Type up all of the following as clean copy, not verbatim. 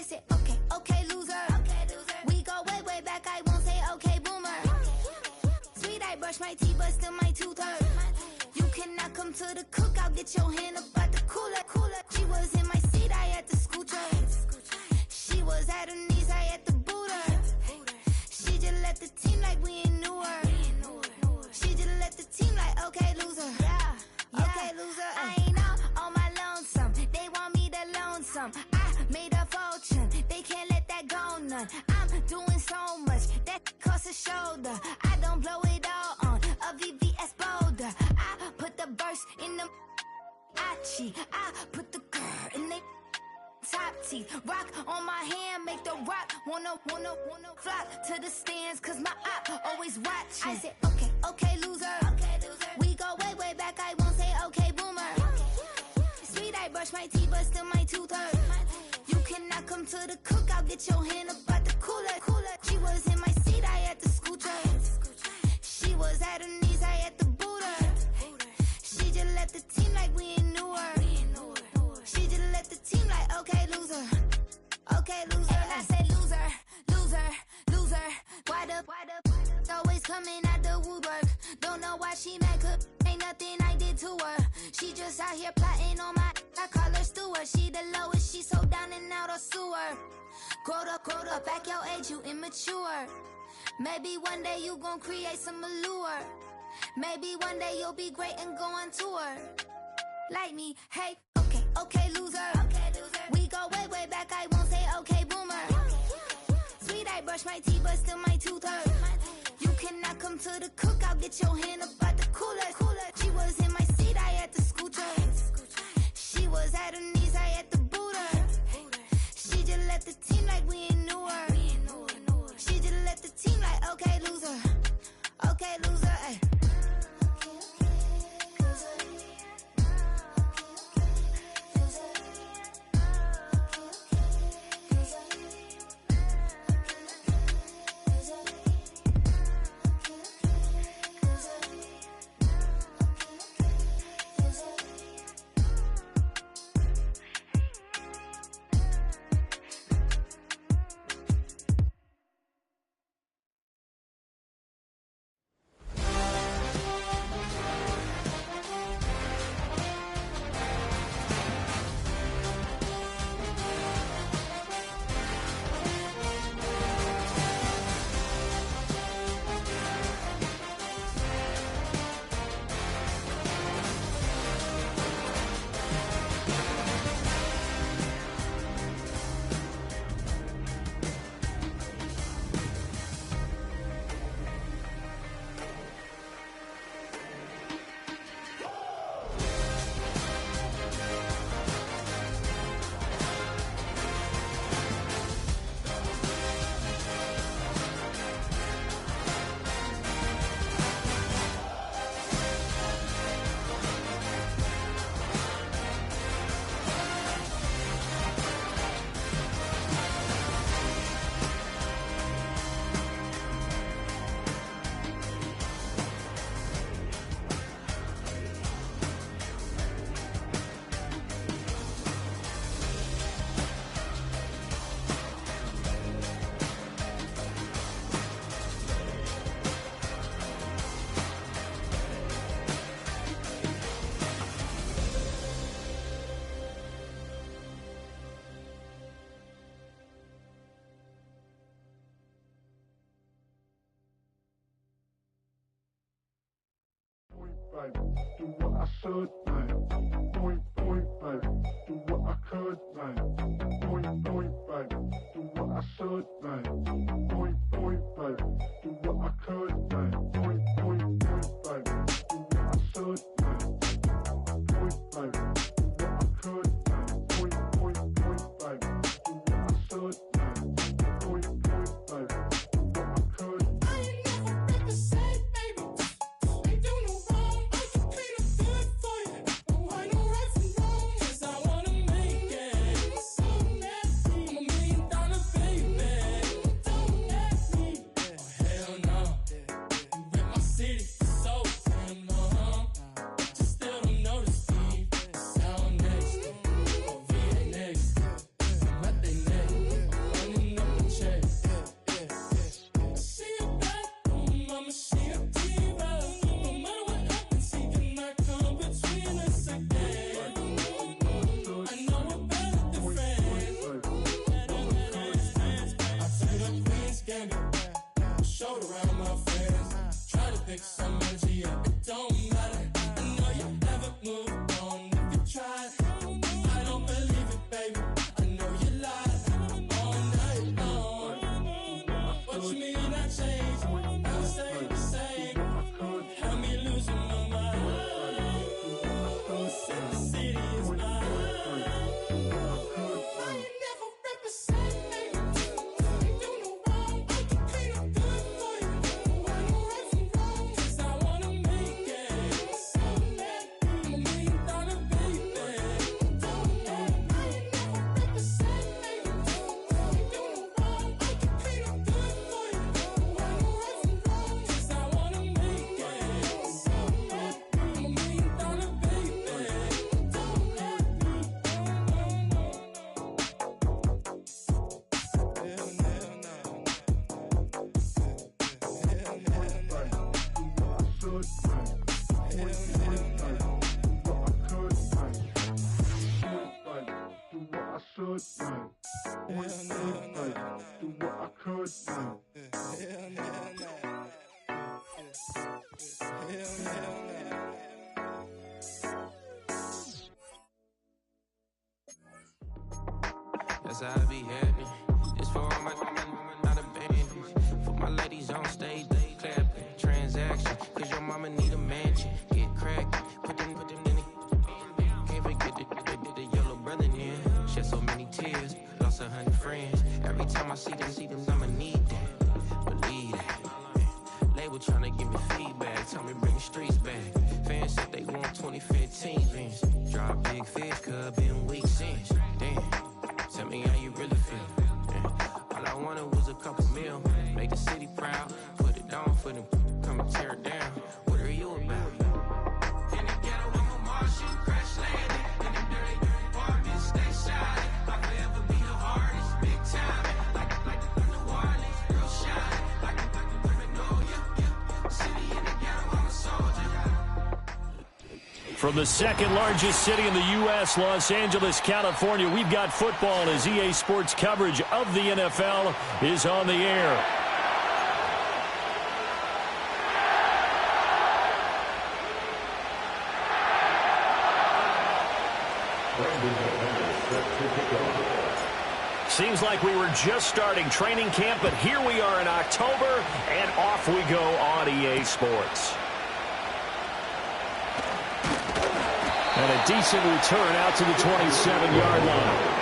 said, okay, okay, loser. We go way, way back, I won't say okay, boomer. Sweet, I brush my teeth, but still my tooth hurt. You cannot come to the cookout, get your hand up at the cooler. She was in my seat, I had to scoot her. She was at her knees, I had to boot her. She just left the team like we ain't knew her. She just left the team like, okay, loser. Yeah, okay, loser. I ain't out on my lonesome. They want me to loan some. I made a fortune. They can't let that go none. I'm doing so much that costs a shoulder. I don't blow it all on a VVS boulder. I put the verse in the I cheat. I put the girl in the top teeth. Rock on my hand, make the rock wanna flock to the stands, cause my op always watching. I said, okay, okay, loser. We go way, way back, I won't say okay, boomer. Sweet, I brush my teeth, but still my tooth hurt. You cannot come to the cookout, get your hand up at the cooler. She was in my seat, I had to scoot her. She was at her knees, I had to boot her. She just left the team like we ain't knew her. She just left the team like, okay, loser. Okay, loser. And I said loser, loser, loser. Why the always coming out the woodwork? Don't know why she mad, cause ain't nothing I did to her. She just out here plotting on my, I call her steward. She the lowest, she so down and out of sewer. Growed up, back your age, you immature. Maybe one day you gon' create some allure. Maybe one day you'll be great and go on tour. Like me, hey, okay, okay, loser. We go way, way back, I won't say okay, boomer. Sweet, I brush my teeth, but still my tooth hurt. You cannot come to the cookout, get your hand up at the cooler. She was in my seat, I had to scoot her. She was at her knees, I had to boot her. She just left the team like we ain't knew her. She just left the team like, okay, loser. Okay, loser, ay. Do what I should, man. Point, baby. Do what I could, man. Point, baby. Do what I should, man. Point, baby. Do what I could, man. Point, baby. Do what I should, man. Point, baby. Do what I could, man. Point, baby. Do what I should, man. Point, baby. Do what I could. I ain't never represent, baby. Ain't do no wrong. I can be the good for you. No, I know right from wrong. 'Cause I wanna make it. So nasty. I'm $1 million baby. Don't ask me. Oh, hell no. my friends. Try to pick some energy up, it don't matter. I know you haven't moved on if you tried. I don't believe it, baby. I know you lied all night long. But you mean I changed? I stay the same. Had me losing my mind. Sin City is mine. Why you never represent me? You do no wrong, I can clean up good for you. I know right from wrong, 'cause I wanna make it. So mad, I'm $1 million baby. Don't know why you never represent me. You do no wrong, I can clean up good for you. I know right from wrong, 'cause I wanna make it. So mad, I'm $1 million baby. Don't let me That's how I be happy. This for all my not abandoned. For my ladies on stage, they clapping. Transaction, cause your mama need a mansion. Get cracked, put them in the. Can't forget the yellow brother in. Shed so many tears, lost 100 friends. Every time I see them, I'ma need that. Believe that. Label tryna give me feedback, tell me bring the streets back. Fans said they want 2015 Vince. Drop big fish, cuz been weak since. Damn. Tell me how you really feel. Yeah. All I wanted was a couple mil. Make the city proud. Put it on for them. Come and tear it down. What are you about? In the ghetto, I'm a Martian. Crash landing. In the dirty apartments, stay shining. I'll forever be the hardest. Big time. Like the New Orleans. Real shine. Like the Magnolia. City in the ghetto, I'm a soldier. From the second largest city in the U.S., Los Angeles, California, we've got football as EA Sports coverage of the NFL is on the air. Seems like we were just starting training camp, but here we are in October, and off we go on EA Sports. And a decent return out to the 27-yard line.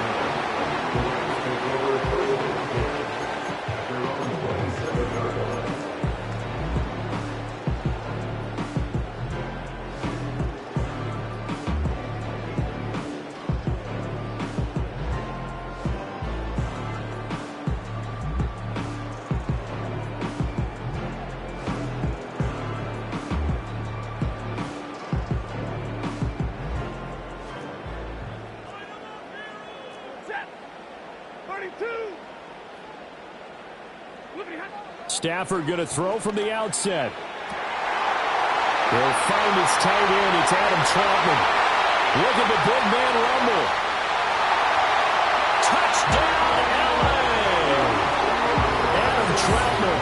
Stafford going to throw from the outset. They'll find his tight end. It's Adam Troutman. Look at the big man rumble. Touchdown, L.A. Adam Troutman,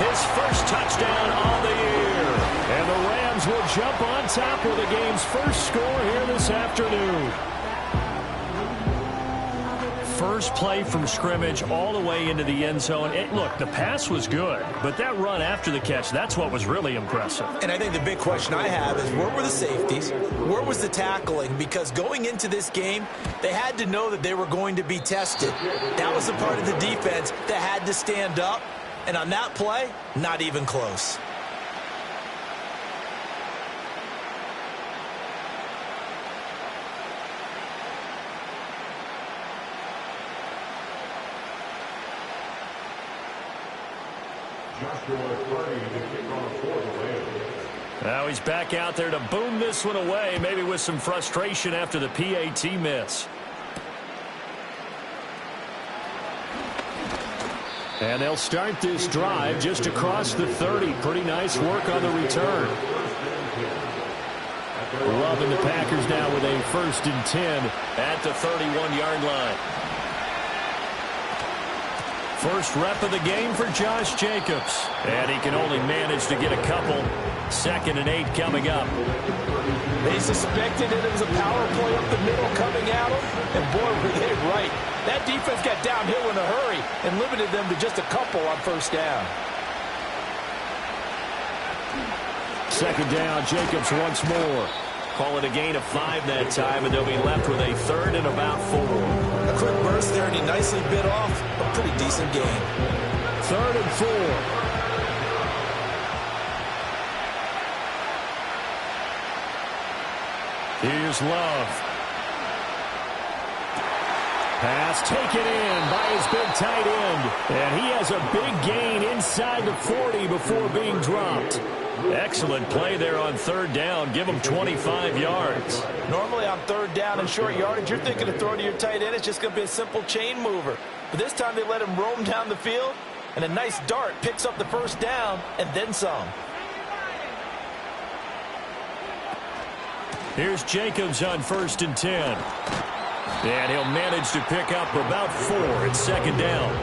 his first touchdown on the year. And the Rams will jump on top with the game's first score here this afternoon. First play from scrimmage all the way into the end zone. Look, the pass was good, but that run after the catch, that's what was really impressive. And I think the big question I have is where were the safeties? Where was the tackling? Because going into this game, they had to know that they were going to be tested. That was the part of the defense that had to stand up. And on that play, not even close. Now he's back out there to boom this one away, maybe with some frustration after the PAT miss. And they'll start this drive just across the 30. Pretty nice work on the return. Love and the Packers now with a 1st and 10 at the 31-yard line. First rep of the game for Josh Jacobs. And he can only manage to get a couple. 2nd and 8 coming up. They suspected it was a power play up the middle coming at them, and boy, were they right. That defense got downhill in a hurry and limited them to just a couple on first down. 2nd down, Jacobs once more. Call it a gain of 5 that time, and they'll be left with a 3rd and about 4. A quick burst there, and he nicely bit off a pretty decent gain. 3rd and 4. Here's Love. Pass taken in by his big tight end. And he has a big gain inside the 40 before being dropped. Excellent play there on 3rd down. Give him 25 yards. Normally on 3rd down and short yardage, you're thinking of throwing to your tight end. It's just going to be a simple chain mover. But this time they let him roam down the field, and a nice dart picks up the first down and then some. Here's Jacobs on 1st and 10. And he'll manage to pick up about 4 at 2nd down.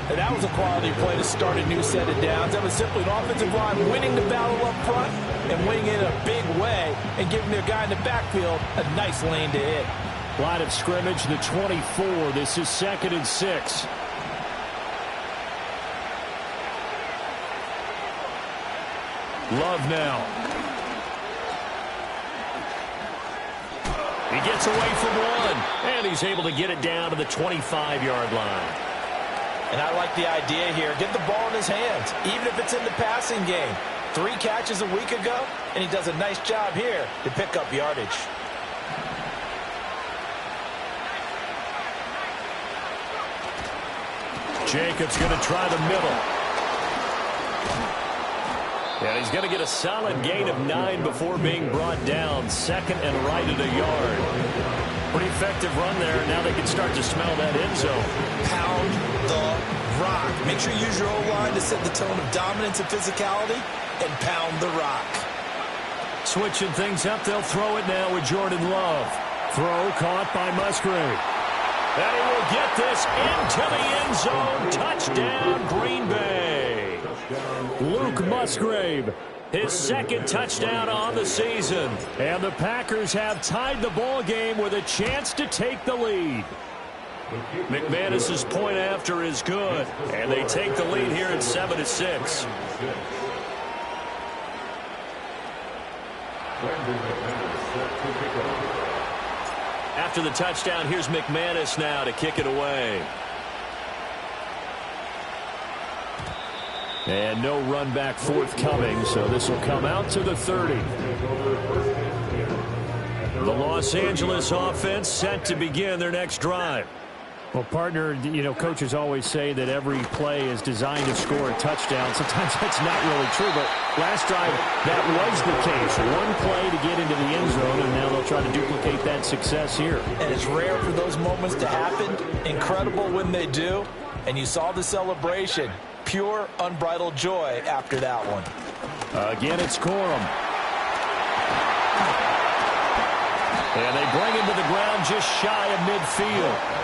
And that was a quality play to start a new set of downs. That was simply an offensive line winning the battle up front and winning it in a big way and giving their guy in the backfield a nice lane to hit. Line of scrimmage, the 24. This is 2nd and 6. Love now. He gets away from one, and he's able to get it down to the 25-yard line. And I like the idea here. Get the ball in his hands, even if it's in the passing game. 3 catches a week ago, and he does a nice job here to pick up yardage. Jacobs going to try the middle. And he's going to get a solid gain of 9 before being brought down. 2nd and right at a yard. Pretty effective run there. Now they can start to smell that end zone. Pound the rock. Make sure you use your O-line to set the tone of dominance and physicality, and pound the rock. Switching things up, they'll throw it now with Jordan Love. Throw caught by Musgrave. And he will get this into the end zone. Touchdown, Green Bay. Luke Musgrave, his 2nd touchdown on the season. And the Packers have tied the ball game with a chance to take the lead. McManus's point after is good, and they take the lead here at 7-6. After the touchdown, here's McManus now to kick it away. And no run back forthcoming, so this will come out to the 30. The Los Angeles offense set to begin their next drive. Well, partner, you know, coaches always say that every play is designed to score a touchdown. Sometimes that's not really true, but last drive, that was the case. One play to get into the end zone, and now they'll try to duplicate that success here. And it's rare for those moments to happen. Incredible when they do. And you saw the celebration. Pure, unbridled joy after that one. Again, it's Corum. And they bring him to the ground just shy of midfield.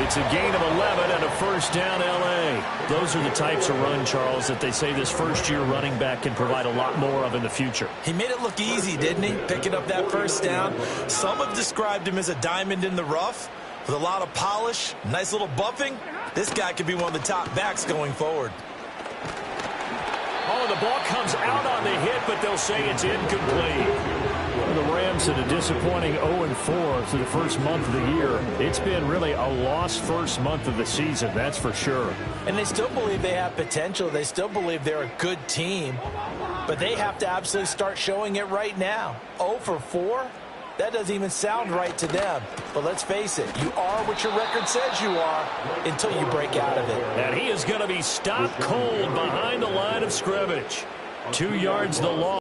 It's a gain of 11 and a first down, L.A. Those are the types of run, Charles, that they say this first-year running back can provide a lot more of in the future. He made it look easy, didn't he? Picking up that first down. Some have described him as a diamond in the rough with a lot of polish, nice little buffing. This guy could be one of the top backs going forward. Oh, the ball comes out on the hit, but they'll say it's incomplete. The Rams had a disappointing 0-4 through the first month of the year. It's been really a lost first month of the season, that's for sure. And they still believe they have potential. They still believe they're a good team. But they have to absolutely start showing it right now. 0-4? That doesn't even sound right to them. But let's face it, you are what your record says you are until you break out of it. And he is going to be stopped cold behind the line of scrimmage. 2 yards the loss.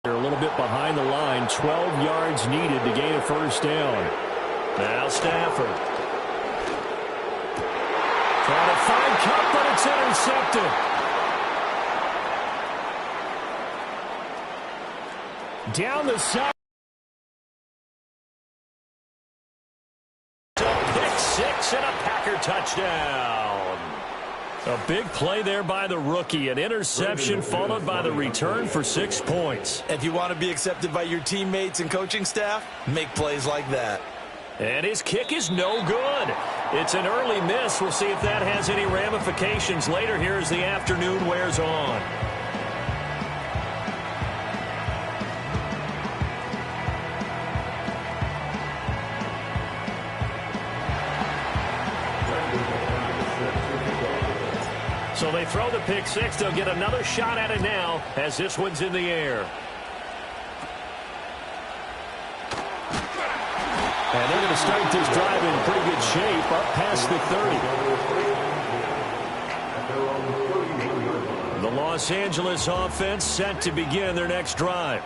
They're a little bit behind the line. 12 yards needed to gain a first down. Now Stafford. Trying to find Cup, but it's intercepted. Down the side. Pick touchdown. A big play there by the rookie. An interception followed by the return for 6 points. If you want to be accepted by your teammates and coaching staff, make plays like that. And his kick is no good. It's an early miss. We'll see if that has any ramifications later here as the afternoon wears on. So they throw the pick six. They'll get another shot at it now as this one's in the air. And they're going to start this drive in pretty good shape up past the 30. The Los Angeles offense set to begin their next drive.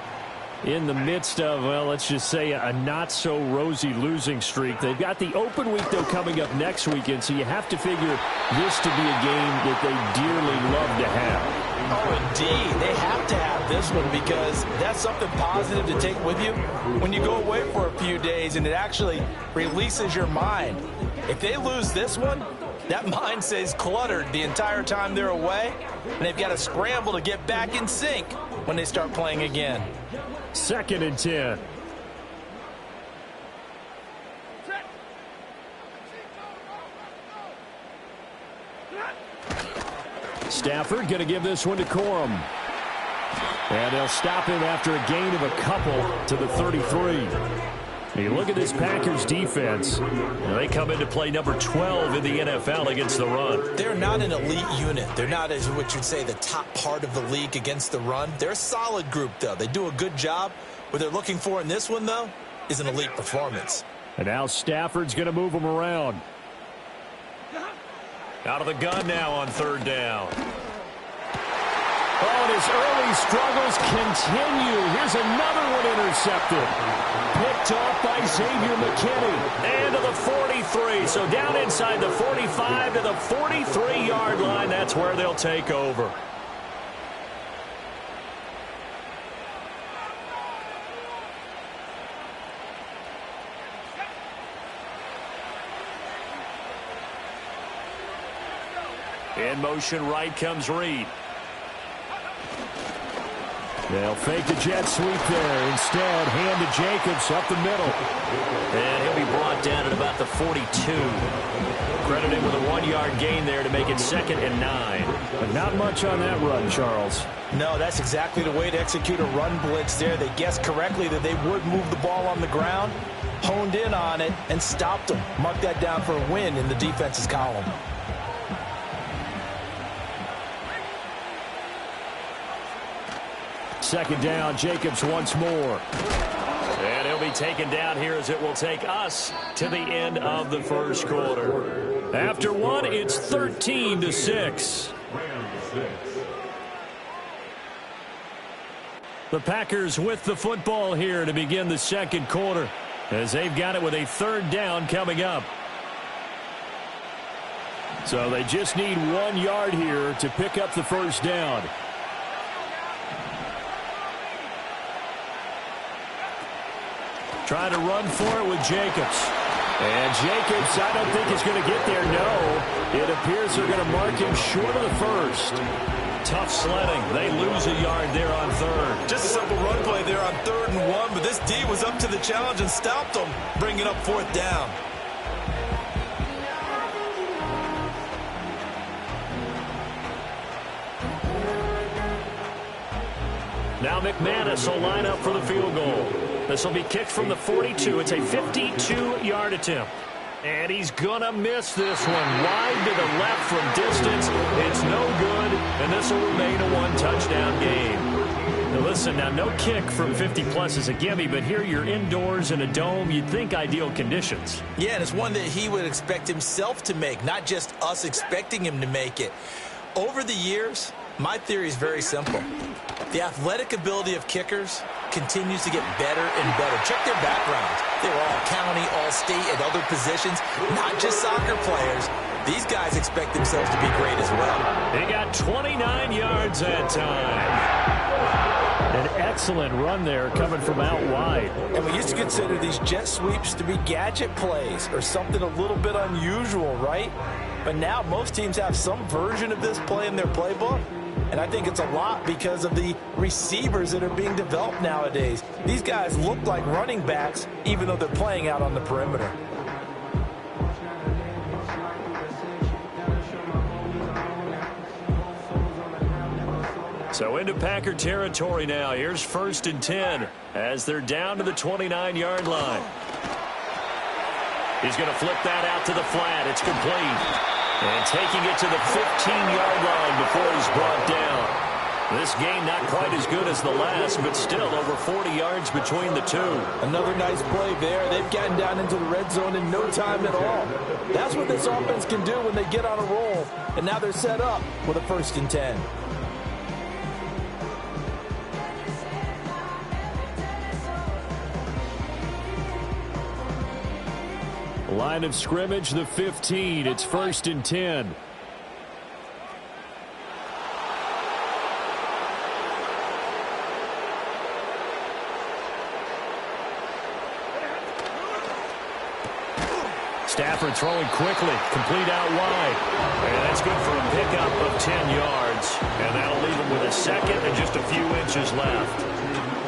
In the midst of, well, let's just say a not-so-rosy losing streak. They've got the open week, though, coming up next weekend, so you have to figure this to be a game that they dearly love to have. Oh, indeed. They have to have this one because that's something positive to take with you when you go away for a few days, and it actually releases your mind. If they lose this one, that mind stays cluttered the entire time they're away, and they've got to scramble to get back in sync when they start playing again. 2nd and 10. Stafford going to give this one to Corum. And they'll stop him after a gain of a couple to the 33. You look at this Packers defense. They come into play number 12 in the NFL against the run. They're not an elite unit. They're not, as what you'd say, the top part of the league against the run. They're a solid group, though. They do a good job. What they're looking for in this one, though, is an elite performance. And now Stafford's going to move them around. Out of the gun now on 3rd down. Oh, and his early struggles continue. Here's another one intercepted. Picked off by Xavier McKinney. And to the 43. So down inside the 45 to the 43-yard line. That's where they'll take over. In motion right comes Reed. They'll fake the jet sweep there. Instead, hand to Jacobs up the middle. And he'll be brought down at about the 42. Credited with a 1-yard gain there to make it 2nd and 9. But not much on that run, Charles. No, that's exactly the way to execute a run blitz there. They guessed correctly that they would move the ball on the ground, honed in on it, and stopped them. Mark that down for a win in the defense's column. Second down, Jacobs once more. And he'll be taken down here as it will take us to the end of the first quarter. After one, it's 13-6. The Packers with the football here to begin the second quarter as they've got it with a 3rd down coming up. So they just need 1 yard here to pick up the first down. Trying to run for it with Jacobs. And Jacobs, I don't think is going to get there. No, it appears they're going to mark him short of the first. Tough sledding. They lose a yard there on 3rd. Just a simple run play there on 3rd and 1, but this D was up to the challenge and stopped them, bringing up 4th down. Now McManus will line up for the field goal. This will be kicked from the 42. It's a 52-yard attempt. And he's going to miss this one. Wide to the left from distance. It's no good, and this will remain a 1-touchdown game. Now listen, now no kick from 50-plus is a gimme, but here you're indoors in a dome. You'd think ideal conditions. Yeah, and it's one that he would expect himself to make, not just us expecting him to make it. Over the years, my theory is very simple. The athletic ability of kickers continues to get better and better. Check their background. They were all county, all state, at other positions, not just soccer players. These guys expect themselves to be great as well. They got 29 yards that time. An excellent run there coming from out wide. And we used to consider these jet sweeps to be gadget plays or something a little bit unusual, right? But now most teams have some version of this play in their playbook. And I think it's a lot because of the receivers that are being developed nowadays. These guys look like running backs, even though they're playing out on the perimeter. So into Packer territory now. Here's 1st and 10 as they're down to the 29-yard line. He's going to flip that out to the flat. It's complete. And taking it to the 15-yard line before he's brought down. This game not quite as good as the last, but still over 40 yards between the two. Another nice play there. They've gotten down into the red zone in no time at all. That's what this offense can do when they get on a roll. And now they're set up with a 1st and 10. Line of scrimmage, the 15. It's 1st and 10. Stafford throwing quickly, complete out wide. And that's good for a pickup of 10 yards. And that'll leave him with a second and just a few inches left.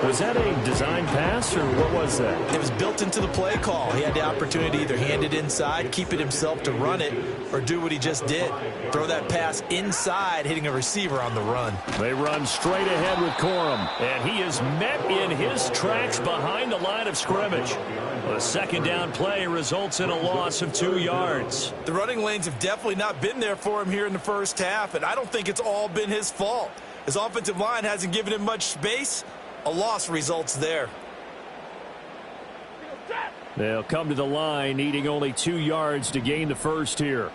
Was that a design pass, or what was that? It was built into the play call. He had the opportunity to either hand it inside, keep it himself to run it, or do what he just did. Throw that pass inside, hitting a receiver on the run. They run straight ahead with Corum, and he is met in his tracks behind the line of scrimmage. The second down play results in a loss of 2 yards. The running lanes have definitely not been there for him here in the first half, and I don't think it's all been his fault. His offensive line hasn't given him much space. A loss results there. They'll come to the line, needing only 2 yards to gain the first here.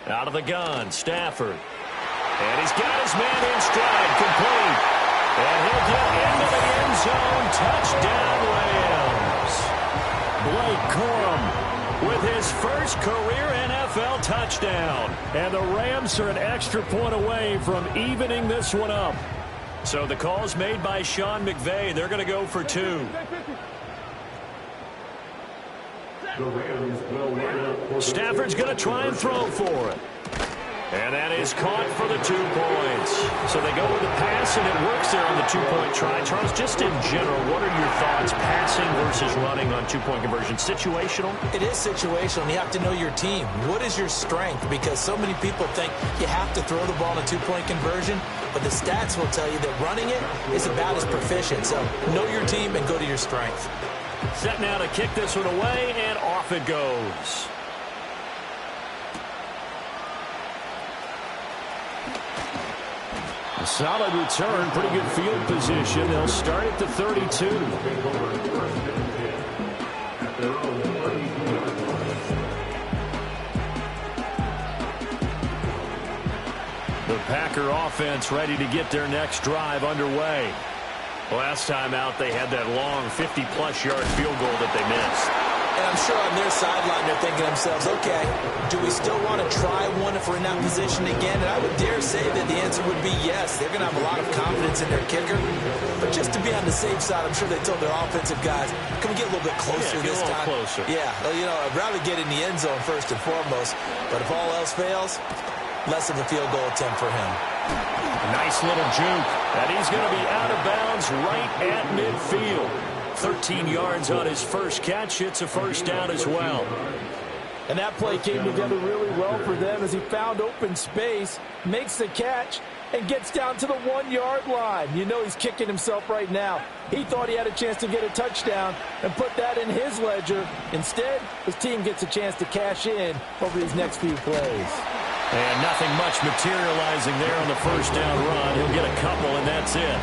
Out of the gun, Stafford. And he's got his man in stride, complete. And he'll get into the end zone. Touchdown, Rams. Blake Corum with his first career NFL touchdown. And the Rams are an extra point away from evening this one up. So the call's made by Sean McVay. They're going to go for 2. Stafford's going to try and throw for it. And that is caught for the 2 points. So they go with the pass, and it works there on the 2-point try. Charles, just in general, what are your thoughts, passing versus running on 2-point conversion? Situational? It is situational, and you have to know your team. What is your strength? Because so many people think you have to throw the ball in a 2-point conversion, but the stats will tell you that running it is about as proficient. So know your team and go to your strength. Set now to kick this one away, and off it goes. A solid return, pretty good field position. They'll start at the 32. The Packer offense ready to get their next drive underway. Last time out, they had that long 50-plus yard field goal that they missed. And I'm sure on their sideline they're thinking to themselves, okay, do we still want to try one if we're in that position again? And I would dare say that the answer would be yes. They're going to have a lot of confidence in their kicker. But just to be on the safe side, I'm sure they told their offensive guys, can we get a little bit closer this time? Closer. Yeah, well, you know, I'd rather get in the end zone first and foremost. But if all else fails, less of a field goal attempt for him. Nice little juke. And he's going to be out of bounds right at midfield. 13 yards on his first catch. It's a first down as well. And that play came together really well for them as he found open space, makes the catch, and gets down to the 1-yard line. You know he's kicking himself right now. He thought he had a chance to get a touchdown and put that in his ledger. Instead, his team gets a chance to cash in over these next few plays. And nothing much materializing there on the first down run. He'll get a couple, and that's it.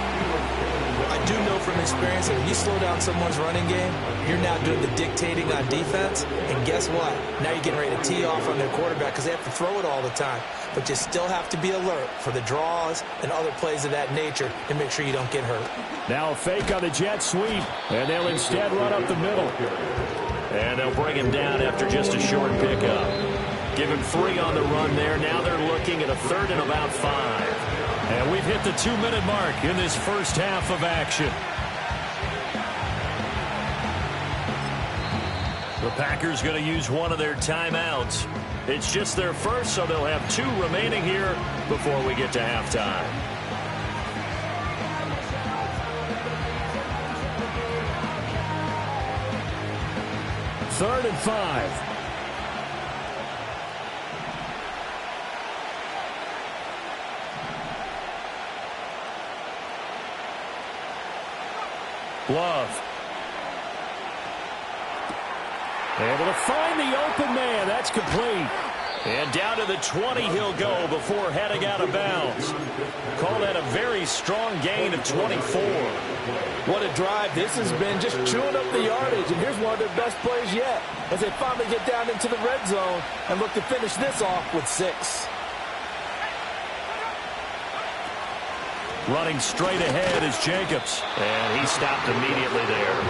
I do know from experience that when you slow down someone's running game, you're now doing the dictating on defense. And guess what? Now you're getting ready to tee off on their quarterback because they have to throw it all the time. But you still have to be alert for the draws and other plays of that nature and make sure you don't get hurt. Now a fake on the jet sweep, and they'll instead run up the middle. And they'll bring him down after just a short pickup. Give him 3 on the run there. Now they're looking at a 3rd and about 5. And we've hit the 2-minute mark in this first half of action. The Packers going to use one of their timeouts. It's just their first, so they'll have 2 remaining here before we get to halftime. Third and 5. Love. Able to find the open man. That's complete. And down to the 20 he'll go before heading out of bounds. Call that a very strong gain of 24. What a drive. This has been just chewing up the yardage. And here's one of their best plays yet as they finally get down into the red zone and look to finish this off with 6. Running straight ahead is Jacobs. And he stopped immediately there.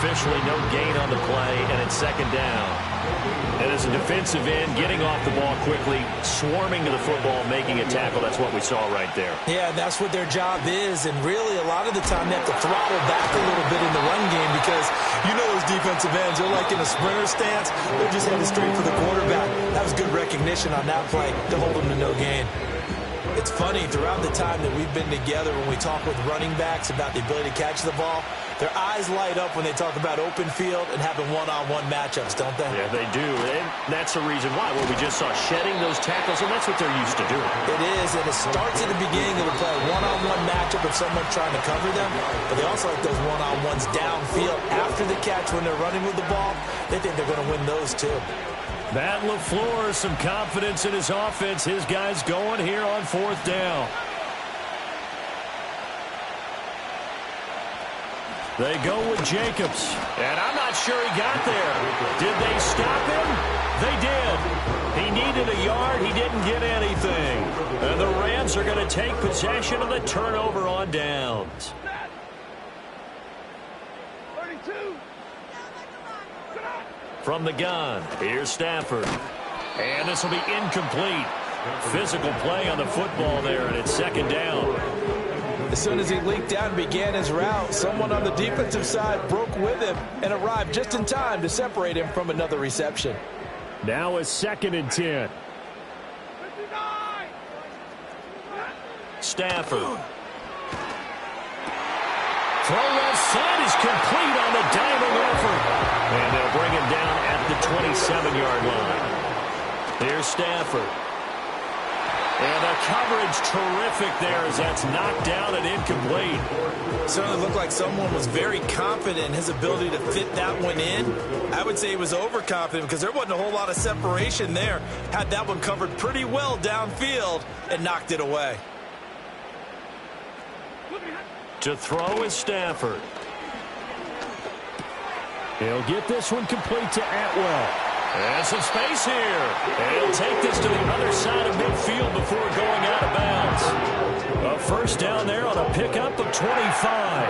Officially no gain on the play, and it's second down. And as a defensive end, getting off the ball quickly, swarming to the football, making a tackle, that's what we saw right there. Yeah, that's what their job is, and really a lot of the time they have to throttle back a little bit in the run game because you know those defensive ends, they're like in a sprinter stance. They're just headed straight for the quarterback. That was good recognition on that play to hold them to no gain. It's funny, throughout the time that we've been together, when we talk with running backs about the ability to catch the ball, their eyes light up when they talk about open field and having one-on-one matchups, don't they? Yeah, they do. And that's the reason why. Well, we just saw shedding those tackles, and that's what they're used to doing. It is, and it starts at the beginning of the play. One-on-one matchup of someone trying to cover them, but they also like those one-on-ones downfield after the catch when they're running with the ball. They think they're going to win those, too. Matt LaFleur, some confidence in his offense. His guys going here on 4th down. They go with Jacobs. And I'm not sure he got there. Did they stop him? They did. He needed a yard. He didn't get anything. And the Rams are going to take possession of the turnover on downs. 32. From the gun, here's Stafford. And this will be incomplete. Physical play on the football there, and it's second down. As soon as he leaked out and began his route, someone on the defensive side broke with him and arrived just in time to separate him from another reception. Now a 2nd and 10. 59. Stafford. Throw left side is complete on the diving effort. And they'll bring him down at the 27-yard line. Here's Stafford. And the coverage terrific there as that's knocked down and incomplete. Certainly looked like someone was very confident in his ability to fit that one in. I would say he was overconfident because there wasn't a whole lot of separation there. Had that one covered pretty well downfield and knocked it away. To throw is Stafford. He'll get this one complete to Atwell. And some space here. And he'll take this to the other side of midfield before going out of bounds. A first down there on a pickup of 25.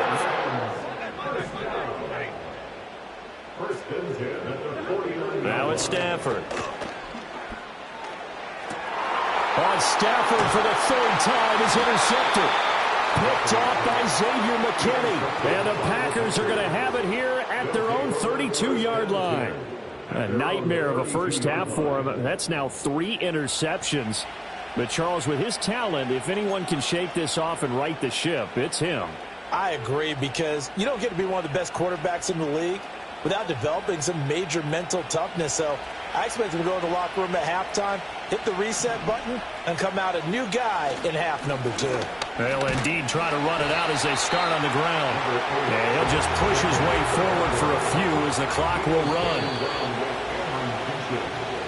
Now it's Stafford. On Stafford for the 3rd time is intercepted. Picked off by Xavier McKinney. And the Packers are going to have it here at their own 32-yard line. A nightmare of a first half for him. That's now 3 interceptions. But Charles, with his talent, if anyone can shake this off and right the ship, it's him. I agree, because you don't get to be one of the best quarterbacks in the league without developing some major mental toughness. So I expect him to go in the locker room at halftime, hit the reset button, and come out a new guy in half number 2. They'll indeed try to run it out as they start on the ground. And he'll just push his way forward for a few as the clock will run.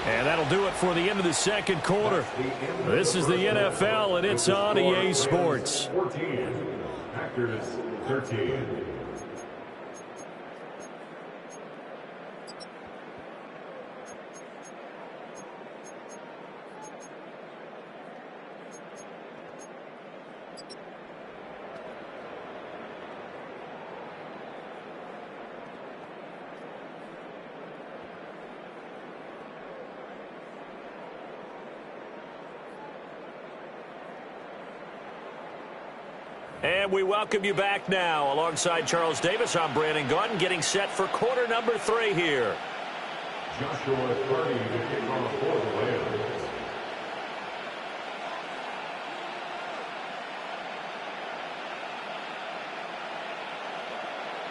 And that'll do it for the end of the second quarter. This is the NFL, and it's on EA Sports. 14. Packers 13. And we welcome you back now. Alongside Charles Davis, I'm Brandon Gaudin, getting set for quarter number 3 here. Joshua Purdy to kick off for the Rams.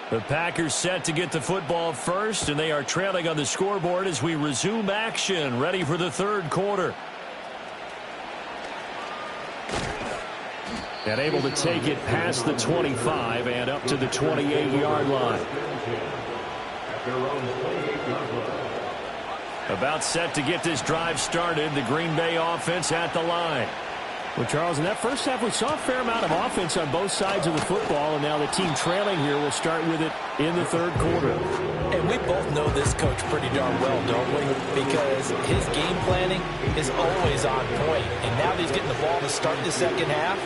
The Packers set to get the football first, and they are trailing on the scoreboard as we resume action, ready for the third quarter. And able to take it past the 25 and up to the 28-yard line. About set to get this drive started, the Green Bay offense at the line. Well, Charles, in that first half, we saw a fair amount of offense on both sides of the football, and now the team trailing here will start with it in the third quarter. And we both know this coach pretty darn well, don't we? Because his game planning is always on point. And now that he's getting the ball to start the second half,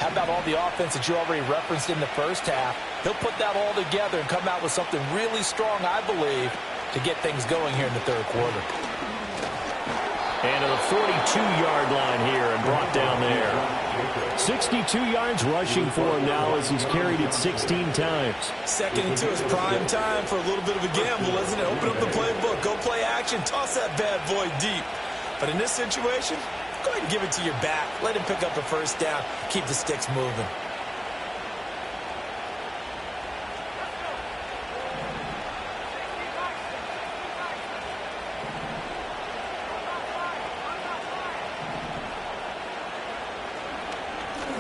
how about all the offense that you already referenced in the first half? He'll put that all together and come out with something really strong, I believe, to get things going here in the third quarter. And to the 42-yard line here and brought down there. 62 yards rushing for him now as he's carried it 16 times. Second into his prime time for a little bit of a gamble, isn't it? Open up the playbook, go play action, toss that bad boy deep. But in this situation, go ahead and give it to your back. Let him pick up a first down, keep the sticks moving.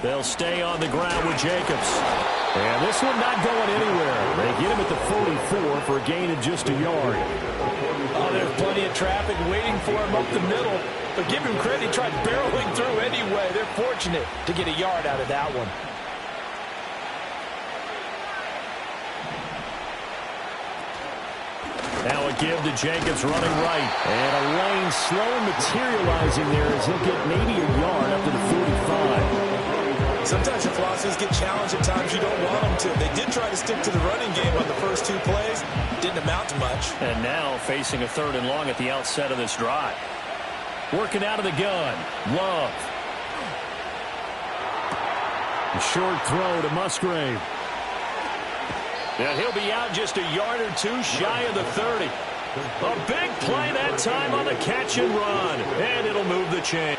They'll stay on the ground with Jacobs. And this one not going anywhere. They get him at the 44 for a gain of just a yard. Oh, there's plenty of traffic waiting for him up the middle. But give him credit, he tried barreling through anyway. They're fortunate to get a yard out of that one. Now a give to Jacobs running right. And a lane slow materializing there as he'll get maybe a yard up to the 45. Sometimes your philosophies get challenged at times you don't want them to. They did try to stick to the running game on the first two plays. Didn't amount to much. And now facing a 3rd and long at the outset of this drive. Working out of the gun. Love. A short throw to Musgrave. And he'll be out just a yard or two shy of the 30. A big play that time on the catch and run. And it'll move the chain.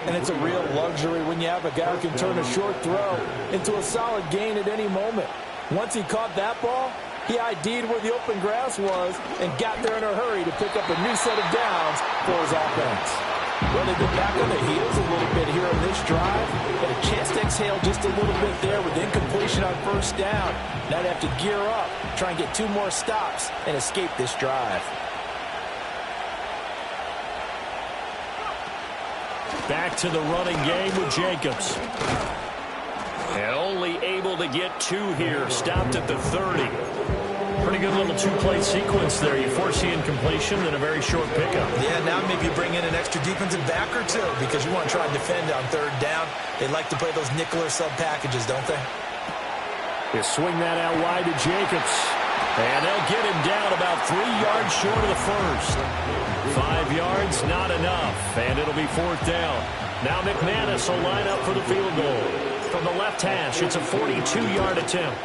And it's a real luxury when you have a guy who can turn a short throw into a solid gain at any moment. Once he caught that ball, he ID'd where the open grass was and got there in a hurry to pick up a new set of downs for his offense. Well, they've been back on the heels a little bit here in this drive, but a chance to exhale just a little bit there with incompletion on first down. Now they have to gear up, try and get 2 more stops and escape this drive. Back to the running game with Jacobs. And only able to get 2 here. Stopped at the 30. Pretty good little 2-play sequence there. You force the incompletion and a very short pickup. Yeah, now maybe you bring in an extra defensive back or 2 because you want to try and defend on 3rd down. They like to play those nickel or sub packages, don't they? They swing that out wide to Jacobs. And they'll get him down about 3 yards short of the first. 5 yards, not enough. And it'll be 4th down. Now McManus will line up for the field goal. From the left hash, it's a 42-yard attempt.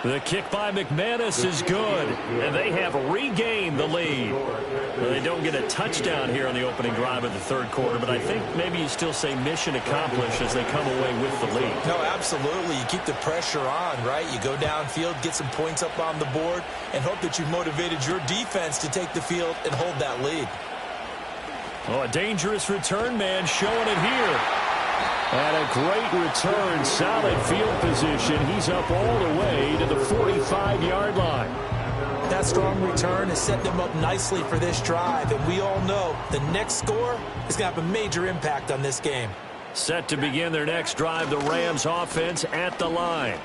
The kick by McManus is good, and they have regained the lead. Well, they don't get a touchdown here on the opening drive of the 3rd quarter, but I think maybe you still say mission accomplished as they come away with the lead. No, absolutely. You keep the pressure on, right? You go downfield, get some points up on the board, and hope that you've motivated your defense to take the field and hold that lead. Oh, a dangerous return man showing it here. And a great return, solid field position. He's up all the way to the 45-yard line. That strong return has set them up nicely for this drive, and we all know the next score is going to have a major impact on this game. Set to begin their next drive, the Rams offense at the line.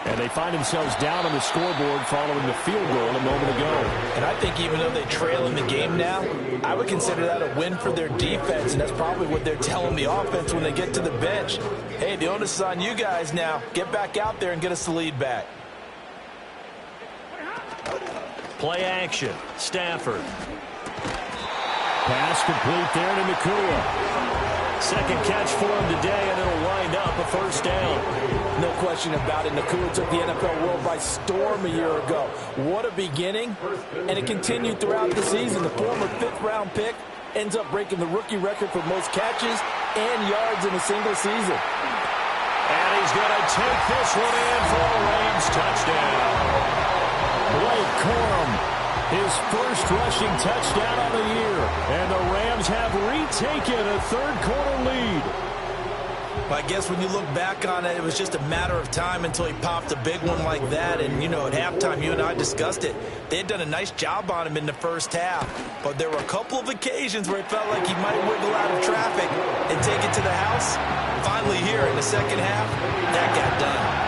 And they find themselves down on the scoreboard following the field goal a moment ago. And I think even though they trail in the game now, I would consider that a win for their defense, and that's probably what they're telling the offense when they get to the bench. Hey, the onus is on you guys now. Get back out there and get us the lead back. Play action. Stafford. Pass complete there to Nakua. Second catch for him today, and it'll wind up a first down. No question about it. Nakua took the NFL world by storm a year ago. What a beginning, and it continued throughout the season. The former fifth-round pick ends up breaking the rookie record for most catches and yards in a single season. And he's going to take this one in for a Rams touchdown. Blake Corum, his first rushing touchdown of the year. And the Rams have retaken a third-quarter lead. I guess when you look back on it, it was just a matter of time until he popped a big one like that. And, you know, at halftime, you and I discussed it. They had done a nice job on him in the first half. But there were a couple of occasions where it felt like he might wiggle out of traffic and take it to the house. Finally here in the second half, that got done.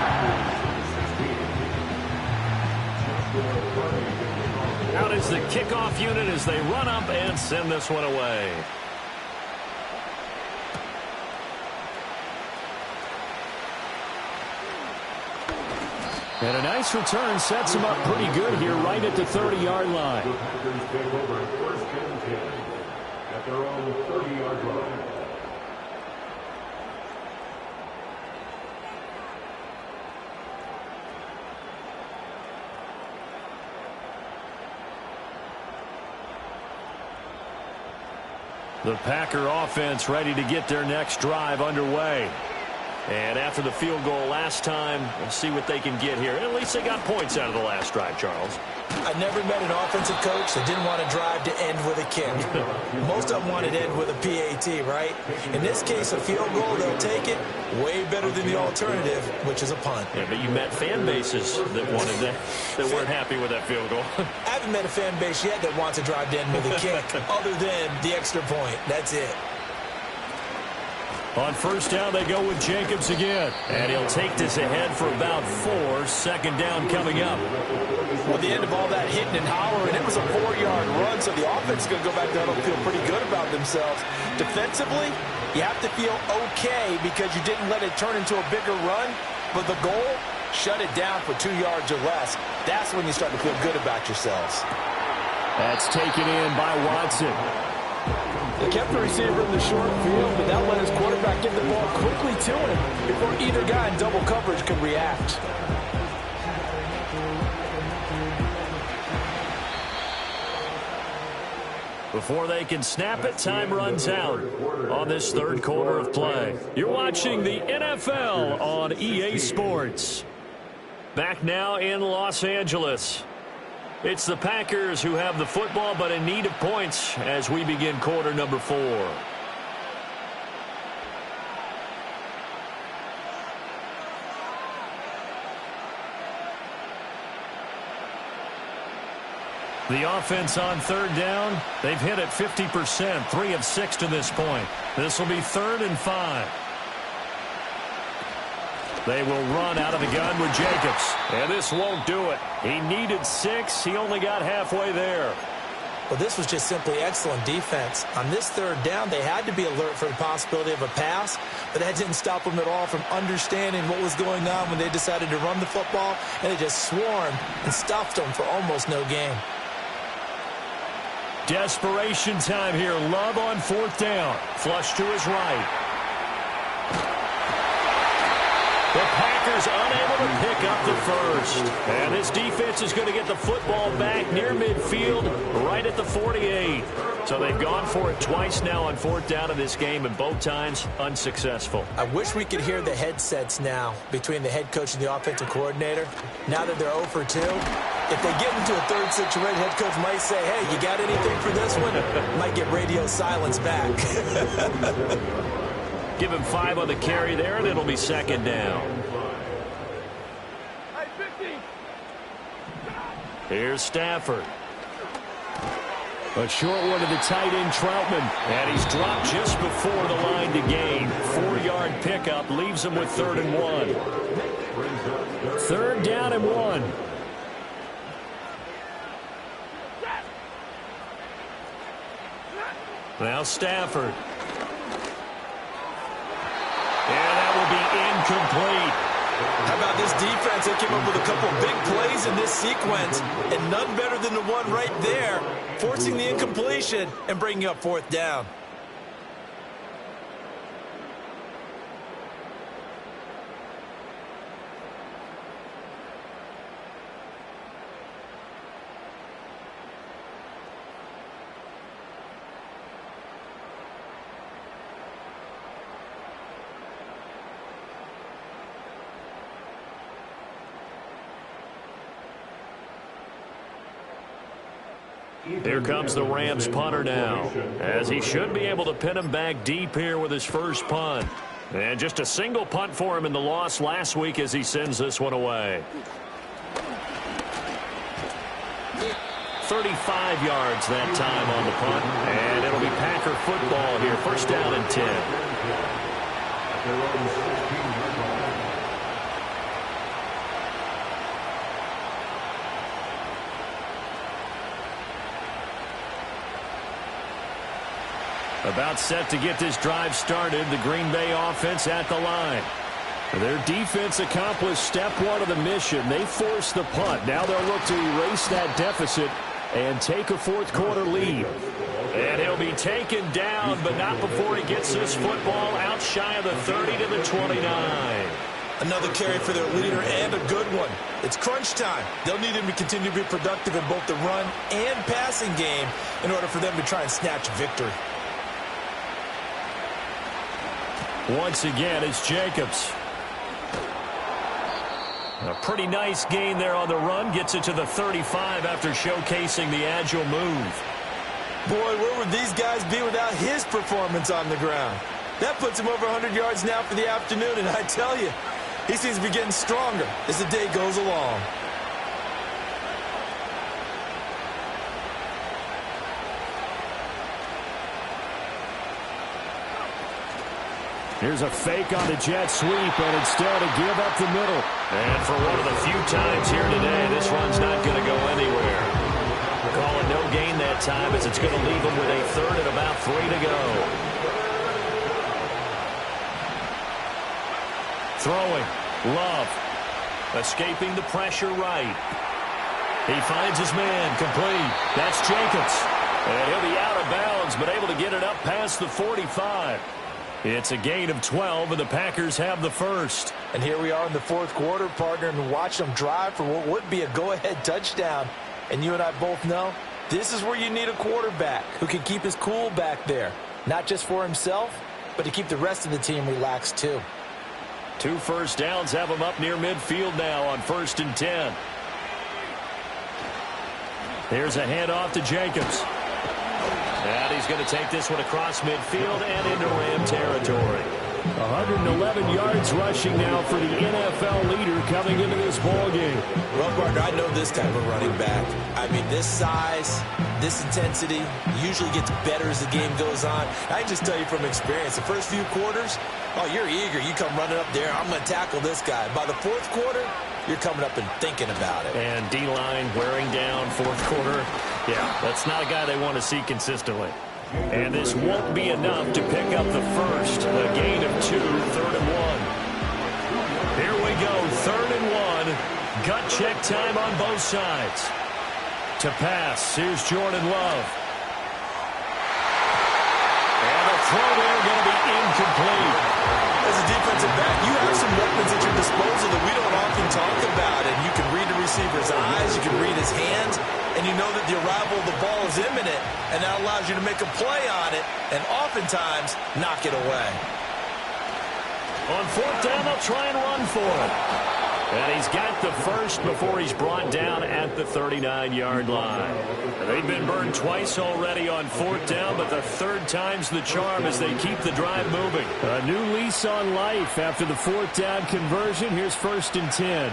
Out is the kickoff unit as they run up and send this one away. And a nice return sets him up pretty good here right at the 30-yard line. First and 10 at their own 30-yard line. The Packer offense ready to get their next drive underway. And after the field goal last time, we'll see what they can get here. At least they got points out of the last drive, Charles. I never met an offensive coach that didn't want to drive to end with a kick. Most of them wanted to end with a PAT, right? In this case, a field goal, they'll take it. Way better than the alternative, which is a punt. Yeah, but you met fan bases that wanted that weren't happy with that field goal. I haven't met a fan base yet that wants to drive to end with a kick, other than the extra point. That's it. On first down, they go with Jacobs again. And he'll take this ahead for about 4. Second down coming up. Well, the end of all that hitting and hollering, it was a 4-yard run, so the offense is going to go back down and feel pretty good about themselves. Defensively, you have to feel okay because you didn't let it turn into a bigger run. But the goal, shut it down for 2 yards or less. That's when you start to feel good about yourselves. That's taken in by Watson. They kept the receiver in the short field, but that let his quarterback get the ball quickly to him before either guy in double coverage could react. Before they can snap it, time runs out on this third quarter of play. You're watching the NFL on EA Sports. Back now in Los Angeles. It's the Packers who have the football, but in need of points as we begin quarter number 4. The offense on third down, they've hit it 50%, 3 of 6 to this point. This will be 3rd and 5. They will run out of the gun with Jacobs. And this won't do it. He needed 6. He only got halfway there. Well, this was just simply excellent defense. On this third down, they had to be alert for the possibility of a pass, but that didn't stop them at all from understanding what was going on when they decided to run the football, and they just swarmed and stuffed them for almost no gain. Desperation time here. Love on 4th down. Flush to his right. The Packers unable to pick up the first. And this defense is going to get the football back near midfield, right at the 48. So they've gone for it twice now on 4th down in this game, and both times unsuccessful. I wish we could hear the headsets now between the head coach and the offensive coordinator. Now that they're 0 for 2, if they get into a third situation, head coach might say, hey, you got anything for this one? Might get radio silence back. Give him 5 on the carry there, and it'll be 2nd down. Here's Stafford. A short one to the tight end, Troutman. And he's dropped just before the line to gain. 4 yards. yard pickup leaves them with 3rd and 1. 3rd down and 1. Now Stafford. And that will be incomplete. How about this defense? They came up with a couple of big plays in this sequence, and none better than the one right there, forcing the incompletion and bringing up 4th down. Here comes the Rams punter now, as he should be able to pin him back deep here with his first punt. And just a single punt for him in the loss last week as he sends this one away. 35 yards that time on the punt, and it'll be Packer football here. 1st down and 10. About set to get this drive started, the Green Bay offense at the line. Their defense accomplished step 1 of the mission. They forced the punt. Now they'll look to erase that deficit and take a 4th quarter lead. And he'll be taken down, but not before he gets this football out shy of the 30 to the 29. Another carry for their leader and a good one. It's crunch time. They'll need him to continue to be productive in both the run and passing game in order for them to try and snatch victory. Once again, it's Jacobs. A pretty nice gain there on the run. Gets it to the 35 after showcasing the agile move. Boy, where would these guys be without his performance on the ground? That puts him over 100 yards now for the afternoon, and I tell you, he seems to be getting stronger as the day goes along. Here's a fake on the jet sweep, and instead a give up the middle. And for one of the few times here today, this run's not going to go anywhere. Calling no gain that time as it's going to leave him with a 3rd and about 3 to go. Throwing. Love. Escaping the pressure right. He finds his man. Complete. That's Jacobs. And he'll be out of bounds, but able to get it up past the 45. It's a gain of 12, and the Packers have the first. And here we are in the 4th quarter, partner, and watch them drive for what would be a go-ahead touchdown. And you and I both know this is where you need a quarterback who can keep his cool back there. Not just for himself, but to keep the rest of the team relaxed too. 2 first downs have him up near midfield now on 1st and 10. Here's a handoff to Jacobs. And he's going to take this one across midfield and into Ram territory. 111 yards rushing now for the NFL leader coming into this ballgame. Well, partner, I know this type of running back. I mean, this size, this intensity usually gets better as the game goes on. I can just tell you from experience, the first few quarters, oh, you're eager. You come running up there, I'm going to tackle this guy. By the 4th quarter, you're coming up and thinking about it. And D-line wearing down 4th quarter. Yeah, that's not a guy they want to see consistently. And this won't be enough to pick up the first. A gain of 2, 3rd and 1. Here we go, 3rd and 1. Gut check time on both sides. To pass, here's Jordan Love. And the throw there going to be incomplete. As a defensive back, you have some weapons at your disposal that we don't often talk about. And you can read the receiver's eyes, you can read his hands, and you know that the arrival of the ball is imminent, and that allows you to make a play on it and oftentimes knock it away. On 4th down, they'll try and run for it. And he's got the first before he's brought down at the 39-yard line. They've been burned twice already on 4th down, but the 3rd time's the charm as they keep the drive moving. A new lease on life after the 4th down conversion. Here's 1st and 10.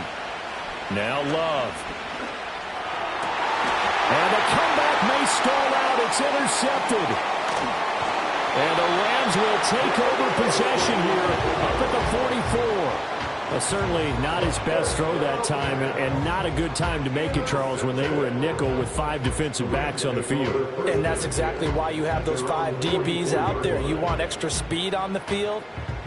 Now Love. And the comeback may stall out. It's intercepted. And the Rams will take over possession here up at the 44. Well, certainly not his best throw that time, and not a good time to make it, Charles, when they were a nickel with 5 defensive backs on the field. And that's exactly why you have those 5 DBs out there. You want extra speed on the field,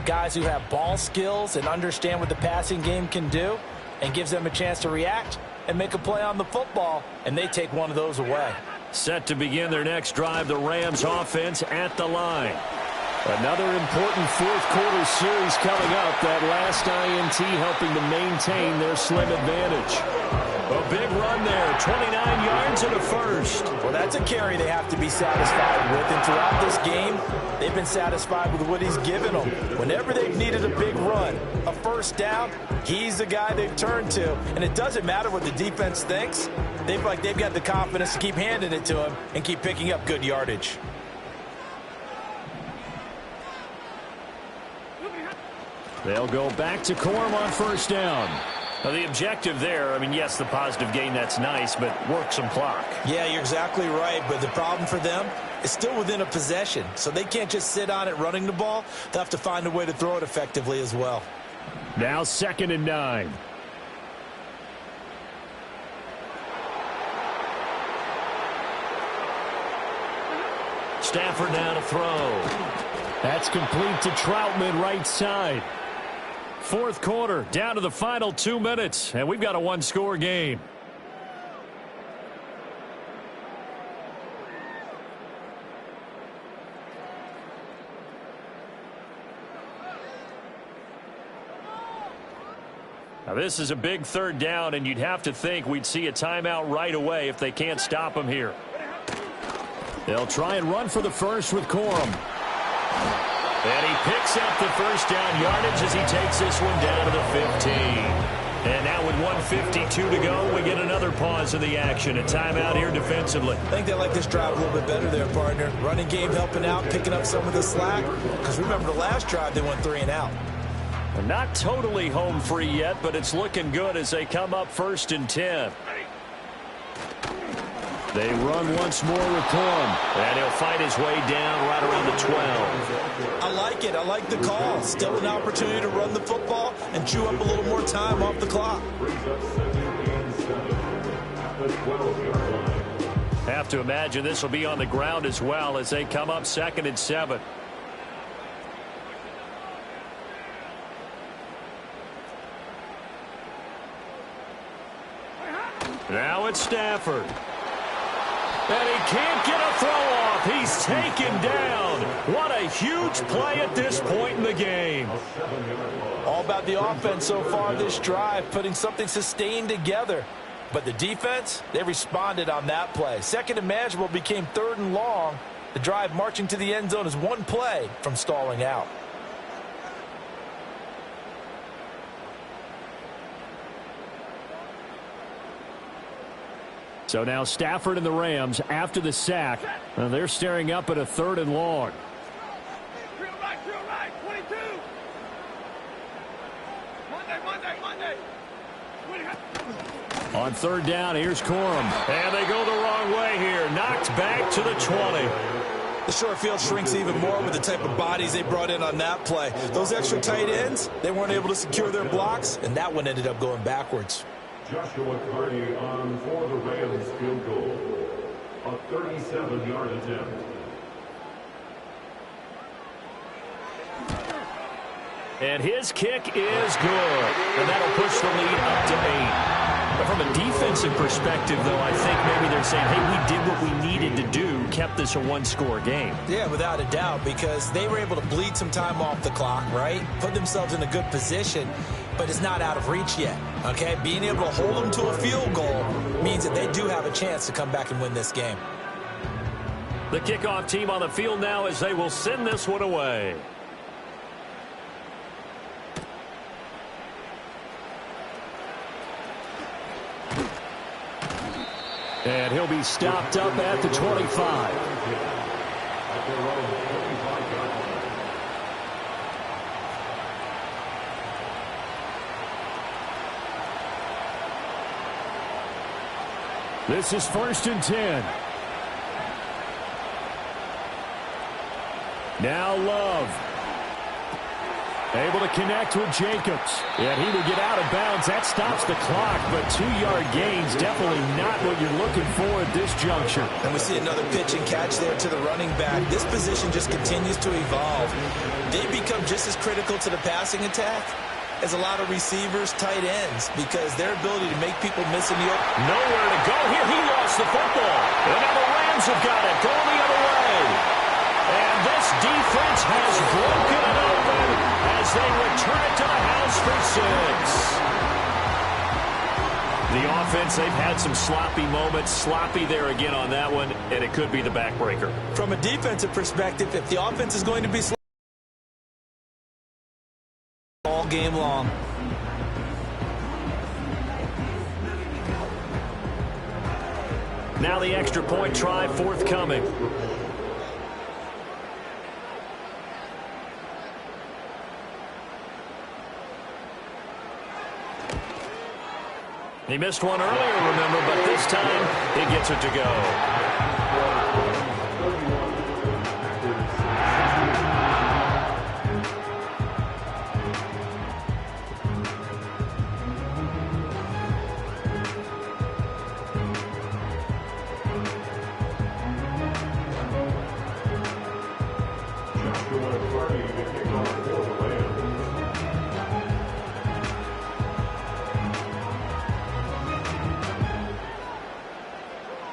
guys who have ball skills and understand what the passing game can do, and gives them a chance to react and make a play on the football, and they take one of those away. Set to begin their next drive, the Rams offense at the line. Another important fourth-quarter series coming up. That last INT helping to maintain their slim advantage. A big run there, 29 yards and a first. Well, that's a carry they have to be satisfied with. And throughout this game, they've been satisfied with what he's given them. Whenever they've needed a big run, a first down, he's the guy they've turned to. And it doesn't matter what the defense thinks. They've got the confidence to keep handing it to him and keep picking up good yardage. They'll go back to Corum on first down. Now, the objective there, I mean, yes, the positive gain, that's nice, but work some clock. Yeah, you're exactly right, but the problem for them is still within a possession, so they can't just sit on it running the ball. They'll have to find a way to throw it effectively as well. Now 2nd and 9. Stafford now to throw. That's complete to Troutman, right side. Fourth quarter, down to the final 2 minutes, and we've got a one-score game. Now, this is a big third down, and you'd have to think we'd see a timeout right away if they can't stop him here. They'll try and run for the first with Corum. And he picks up the first down yardage as he takes this one down to the 15. And now with 1:52 to go, we get another pause in the action. A timeout here defensively. I think they like this drive a little bit better there, partner. Running game helping out, picking up some of the slack. Because remember the last drive, they went 3 and out. Well, not totally home free yet, but it's looking good as they come up 1st and 10. They run once more with Corum, and he'll fight his way down right around the 12. I like it. I like the call. Still an opportunity to run the football and chew up a little more time off the clock. Have to imagine this will be on the ground as well as they come up 2nd and 7. Now it's Stafford. And he can't get a throw off. He's taken down. What a huge play at this point in the game. All about the offense so far this drive, putting something sustained together. But the defense, they responded on that play. 2nd and manageable became 3rd and long. The drive marching to the end zone is one play from stalling out. So now Stafford and the Rams after the sack. They're staring up at a 3rd and long. Drill right, 22. Monday. On 3rd down, here's Corum. And they go the wrong way here. Knocked back to the 20. The short field shrinks even more with the type of bodies they brought in on that play. Those extra tight ends, they weren't able to secure their blocks, and that one ended up going backwards. Joshua Carty on for the Rams field goal. A 37-yard attempt. And his kick is good. And that'll push the lead up to 8. But from a defensive perspective, though, I think maybe they're saying, hey, we did what we needed to do, kept this a one-score game. Yeah, without a doubt, because they were able to bleed some time off the clock, right? Put themselves in a good position, but it's not out of reach yet, okay? Being able to hold them to a field goal means that they do have a chance to come back and win this game. The kickoff team on the field now as they will send this one away. And he'll be stopped up at the 25. This is 1st and 10. Now Love. Able to connect with Jacobs. And he will get out of bounds. That stops the clock, but 2-yard gains definitely not what you're looking for at this juncture. And we see another pitch and catch there to the running back. This position just continues to evolve. They become just as critical to the passing attack as a lot of receivers, tight ends, because their ability to make people miss in the open. Nowhere to go here. He lost the football. And now the Rams have got it. Going the other way. And this defense has broken it open as they return it to the house for 6. The offense, they've had some sloppy moments. Sloppy there again on that one, and it could be the backbreaker. From a defensive perspective, if the offense is going to be slow all game long. Now the extra point try forthcoming. He missed one earlier, remember, but this time he gets it to go.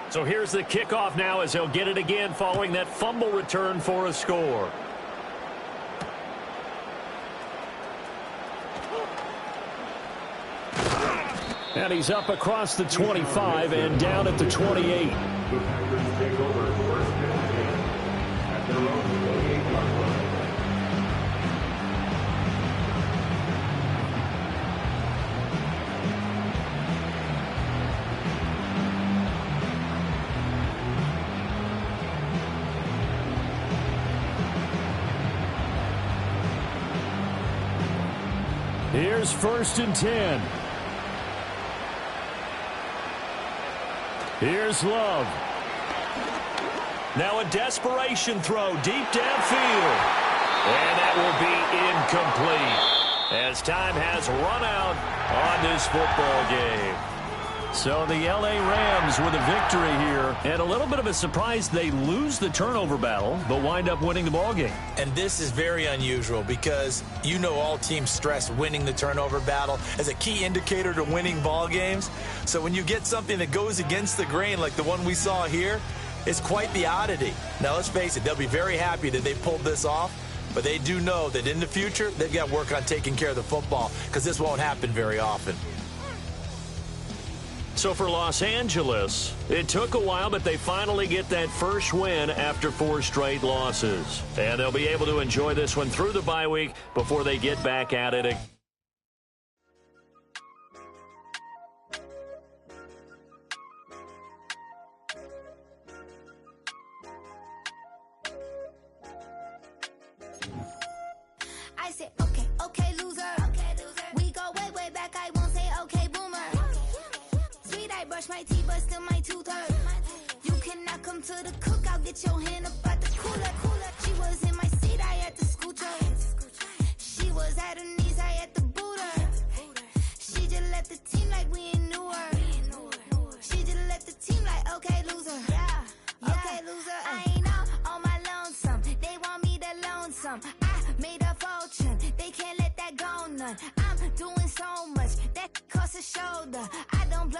So here's the kickoff now as he'll get it again following that fumble return for a score. And he's up across the 25 and down at the 28. Here's 1st and 10. Here's Love. Now a desperation throw deep downfield. And that will be incomplete as time has run out on this football game. So the L.A. Rams with a victory here. And a little bit of a surprise, they lose the turnover battle, but wind up winning the ball game. And this is very unusual because you know all teams stress winning the turnover battle as a key indicator to winning ball games. So when you get something that goes against the grain like the one we saw here, it's quite the oddity. Now let's face it, they'll be very happy that they pulled this off, but they do know that in the future they've got to work on taking care of the football because this won't happen very often. So for Los Angeles, it took a while, but they finally get that first win after 4 straight losses. And they'll be able to enjoy this one through the bye week before they get back at it again. I said, okay, okay, loser. We go way, way back. I won't say, okay, boomer. Sweet, I brush my teeth, but still my tooth hurt. You cannot come to the cookout, get your hand up at the cooler. She was in my seat, I had to scoot her. She was at her knees, I had to boot her. She just left the team like we ain't knew her. She just left the team like, okay, loser. Yeah, okay, loser. I ain't out on my lonesome. They want me to loan some. I made a fortune, they can't let that go none. I'm doing so much that costs a shoulder. I don't blow